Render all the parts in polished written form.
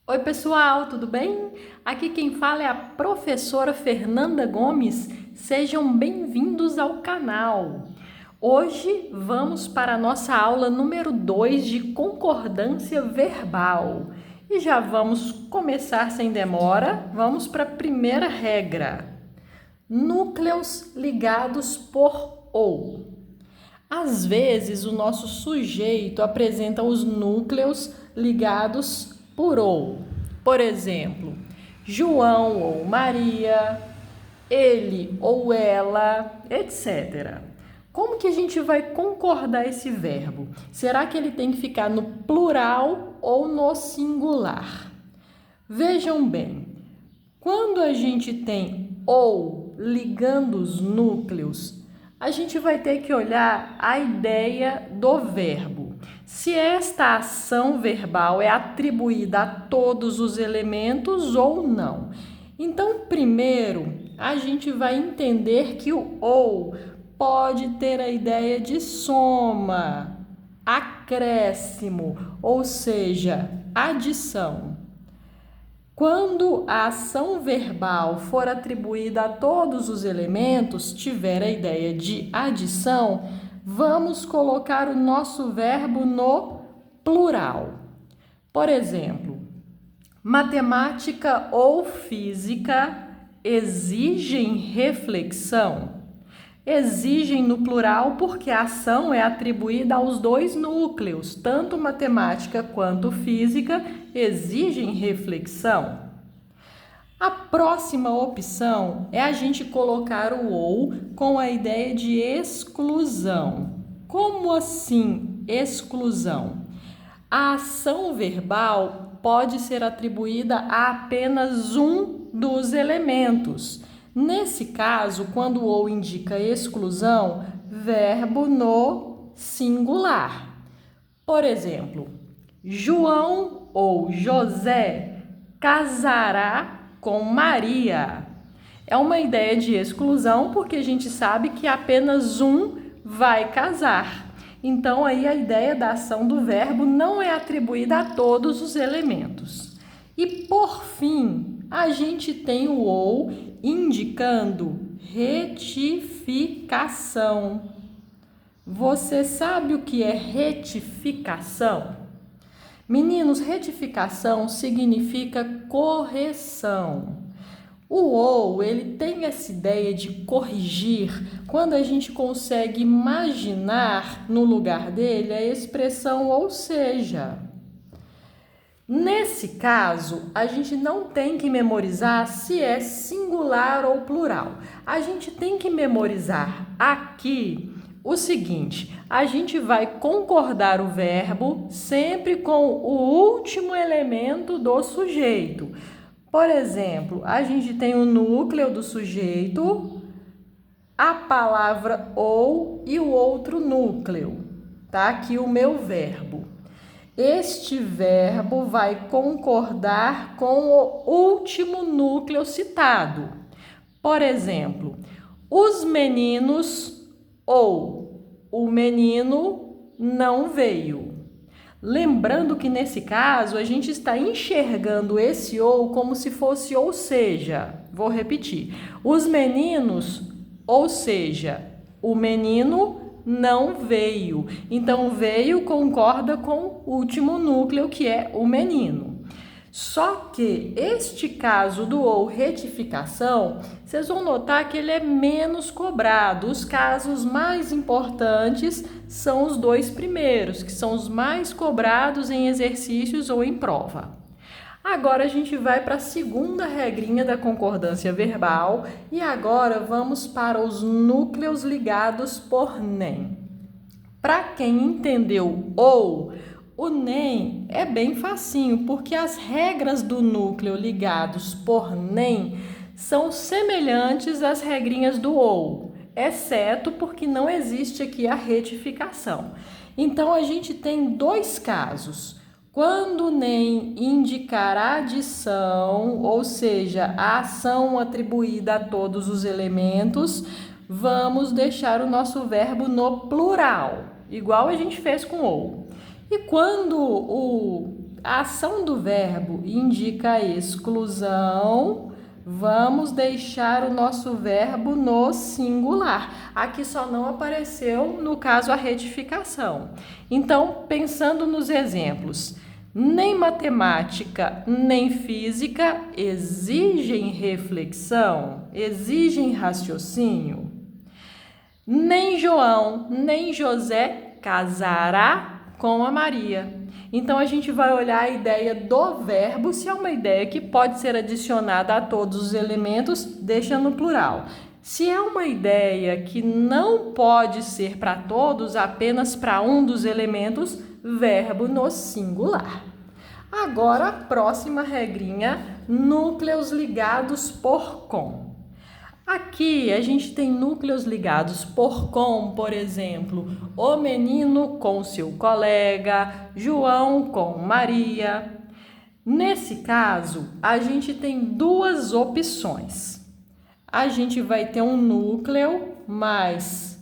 Oi, pessoal, tudo bem? Aqui quem fala é a professora Fernanda Gomes. Sejam bem-vindos ao canal. Hoje vamos para a nossa aula número 2 de concordância verbal. E já vamos começar sem demora. Vamos para a primeira regra. Núcleos ligados por ou. Às vezes, o nosso sujeito apresenta os núcleos ligados por ou. Por exemplo, João ou Maria, ele ou ela, etc. Como que a gente vai concordar esse verbo? Será que ele tem que ficar no plural ou no singular? Vejam bem, quando a gente tem ou ligando os núcleos, a gente vai ter que olhar a ideia do verbo. Se esta ação verbal é atribuída a todos os elementos ou não. Então, primeiro, a gente vai entender que o ou pode ter a ideia de soma, acréscimo, ou seja, adição. Quando a ação verbal for atribuída a todos os elementos, tiver a ideia de adição, vamos colocar o nosso verbo no plural. Por exemplo, matemática ou física exigem reflexão. Exigem no plural porque a ação é atribuída aos dois núcleos, tanto matemática quanto física exigem reflexão. A próxima opção é a gente colocar o ou com a ideia de exclusão. Como assim exclusão? A ação verbal pode ser atribuída a apenas um dos elementos. Nesse caso, quando o ou indica exclusão, verbo no singular. Por exemplo, João ou José casará com Maria. É uma ideia de exclusão porque a gente sabe que apenas um vai casar. Então, aí a ideia da ação do verbo não é atribuída a todos os elementos. E, por fim, a gente tem o ou indicando retificação. Você sabe o que é retificação? Meninos, retificação significa correção. O ou, ele tem essa ideia de corrigir quando a gente consegue imaginar no lugar dele a expressão ou seja. Nesse caso, a gente não tem que memorizar se é singular ou plural. A gente tem que memorizar aqui o seguinte: a gente vai concordar o verbo sempre com o último elemento do sujeito. Por exemplo, a gente tem o núcleo do sujeito, a palavra ou e o outro núcleo. Tá aqui o meu verbo. Este verbo vai concordar com o último núcleo citado. Por exemplo, os meninos ou o menino não veio. Lembrando que nesse caso a gente está enxergando esse ou como se fosse ou seja. Vou repetir. Os meninos, ou seja, o menino não veio. Então, veio concorda com o último núcleo, que é o menino. Só que este caso do ou retificação, vocês vão notar que ele é menos cobrado. Os casos mais importantes são os dois primeiros, que são os mais cobrados em exercícios ou em prova. Agora a gente vai para a segunda regrinha da concordância verbal e agora vamos para os núcleos ligados por nem. Para quem entendeu ou, o nem é bem facinho, porque as regras do núcleo ligados por nem são semelhantes às regrinhas do ou, exceto porque não existe aqui a retificação. Então a gente tem dois casos. Quando nem indicar a adição, ou seja, a ação atribuída a todos os elementos, vamos deixar o nosso verbo no plural, igual a gente fez com ou. E quando a ação do verbo indica a exclusão, vamos deixar o nosso verbo no singular. Aqui só não apareceu, no caso, a retificação. Então, pensando nos exemplos, nem matemática, nem física exigem reflexão, exigem raciocínio. Nem João, nem José casará com a Maria. Então, a gente vai olhar a ideia do verbo, se é uma ideia que pode ser adicionada a todos os elementos, deixa no plural. Se é uma ideia que não pode ser para todos, apenas para um dos elementos, verbo no singular. Agora, a próxima regrinha, núcleos ligados por com. Aqui a gente tem núcleos ligados por com, por exemplo, o menino com seu colega, João com Maria. Nesse caso, a gente tem duas opções. A gente vai ter um núcleo mais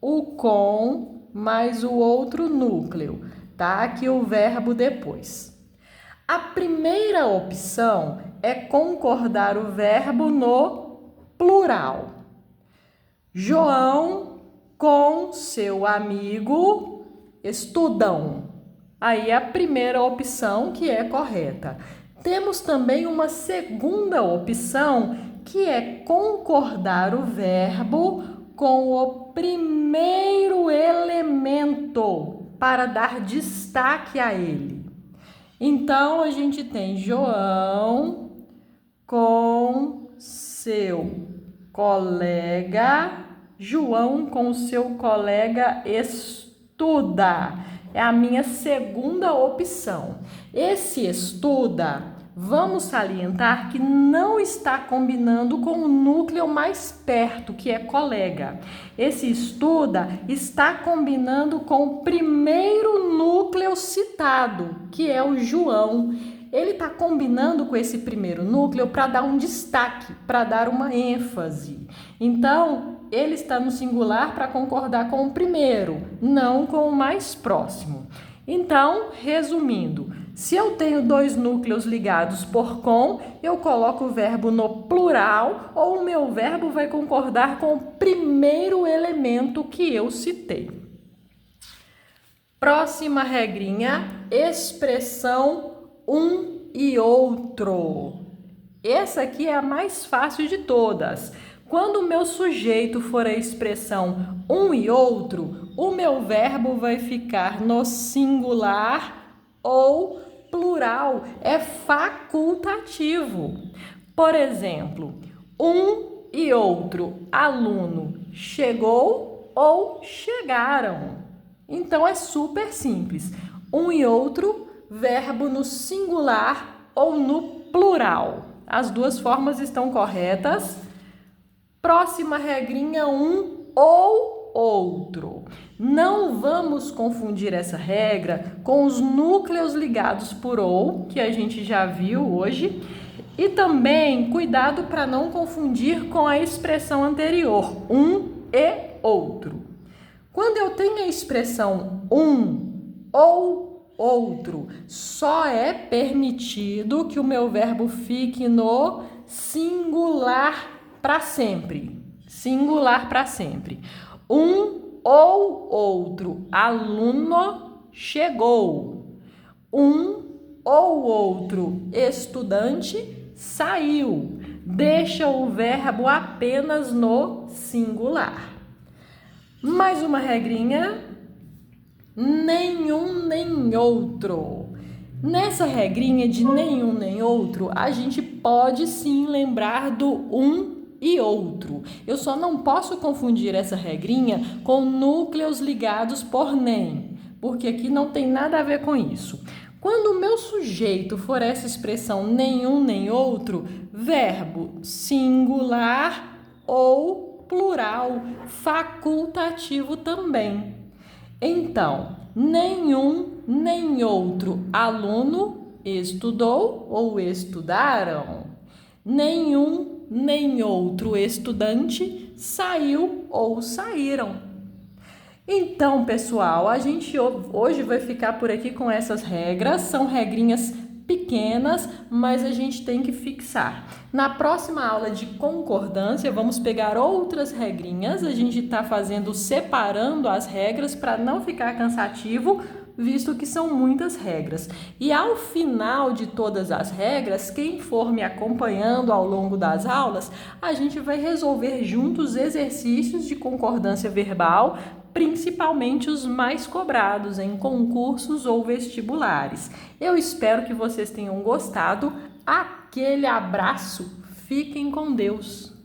o com mais o outro núcleo, tá? Aqui o verbo depois. A primeira opção é concordar o verbo no plural. João com seu amigo estudam. Aí a primeira opção que é correta. Temos também uma segunda opção que é concordar o verbo com o primeiro elemento para dar destaque a ele. Então a gente tem João com seu colega, João com seu colega estuda. É a minha segunda opção. Esse estuda, vamos salientar que não está combinando com o núcleo mais perto, que é colega. Esse estuda está combinando com o primeiro núcleo citado, que é o João. Ele está combinando com esse primeiro núcleo para dar um destaque, para dar uma ênfase. Então, ele está no singular para concordar com o primeiro, não com o mais próximo. Então, resumindo, se eu tenho dois núcleos ligados por com, eu coloco o verbo no plural ou o meu verbo vai concordar com o primeiro elemento que eu citei. Próxima regrinha, expressão um e outro. Essa aqui é a mais fácil de todas. Quando o meu sujeito for a expressão um e outro, o meu verbo vai ficar no singular ou plural, é facultativo. Por exemplo, um e outro aluno chegou ou chegaram. Então é super simples. Um e outro verbo no singular ou no plural. As duas formas estão corretas. Próxima regrinha, um ou outro. Não vamos confundir essa regra com os núcleos ligados por ou, que a gente já viu hoje. E também, cuidado para não confundir com a expressão anterior, um e outro. Quando eu tenho a expressão um ou outro, só é permitido que o meu verbo fique no singular para sempre. Singular para sempre. Um ou outro aluno chegou. Um ou outro estudante saiu. Deixa o verbo apenas no singular. Mais uma regrinha. Nenhum nem outro. Nessa regrinha de nenhum nem outro, a gente pode sim lembrar do um e outro. Eu só não posso confundir essa regrinha com núcleos ligados por nem, porque aqui não tem nada a ver com isso. Quando o meu sujeito for essa expressão nenhum nem outro, verbo singular ou plural, facultativo também. Então, nenhum nem outro aluno estudou ou estudaram. Nenhum nem outro estudante saiu ou saíram. Então, pessoal, a gente hoje vai ficar por aqui com essas regras. São regrinhas pequenas, mas a gente tem que fixar. Na próxima aula de concordância, vamos pegar outras regrinhas. A gente está fazendo separando as regras para não ficar cansativo, visto que são muitas regras. E ao final de todas as regras, quem for me acompanhando ao longo das aulas, a gente vai resolver juntos exercícios de concordância verbal, principalmente os mais cobrados em concursos ou vestibulares. Eu espero que vocês tenham gostado. Aquele abraço. Fiquem com Deus.